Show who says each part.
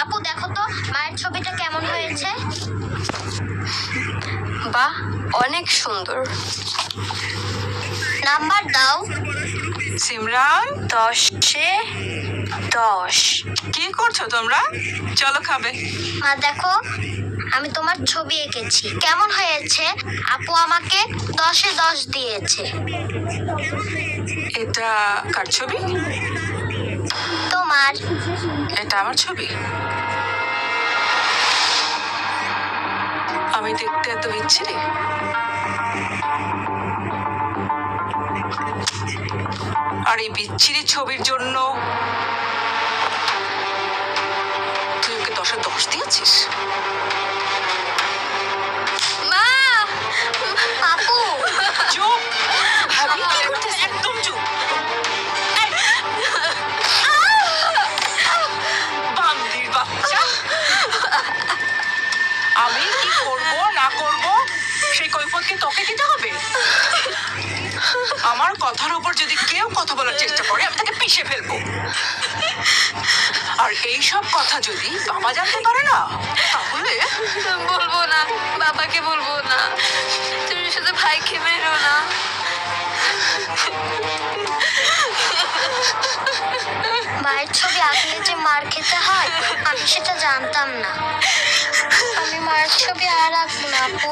Speaker 1: আপু দেখো তো মায়ের ছবিটা কেমন হয়েছে।
Speaker 2: বাহ, অনেক সুন্দর।
Speaker 1: নাম্বার দাও।
Speaker 3: সিমরান,
Speaker 2: 10-এ 10।
Speaker 3: কি করছো তোমরা? চলো খাবে।
Speaker 1: মা দেখো আমি তোমার ছবি এঁকেছি, কেমন হয়েছে? আপু আমাকে 10-এ 10 দিয়েছে।
Speaker 3: এটা কার ছবি?
Speaker 1: তোমার।
Speaker 3: এটা আমার ছবি। আমি দেখতে এত বিচ্ছিরি? আর এই বিচ্ছিরি ছবির জন্য তুই ওকে 10-এ 10 দিয়েছিস?
Speaker 2: মা,
Speaker 1: আপু
Speaker 3: চুপ! ভাবি কি করছিস? একদম চুপ! এই! বান্দির বাচ্চা! আমি কি করব না করব সেই কৈফিয়ত কি তোকে দিতে হবে? আমার কথার উপর যদি কেউ কথা বলার চেষ্টা করে আমি তাকে পিষে ফেলবো। আর এই সব কথা যদি বাবা জানতে পারে না তাহলে
Speaker 2: বলবো না, বাবাকে বলবো না। তুমি শুধু ভাইকে মেরো না।
Speaker 1: মায়ের ছবি আঁকলে যে মার খেতে হয় আমি সেটা জানতাম না। আমি মায়ের ছবি আর আঁকবো না আপু।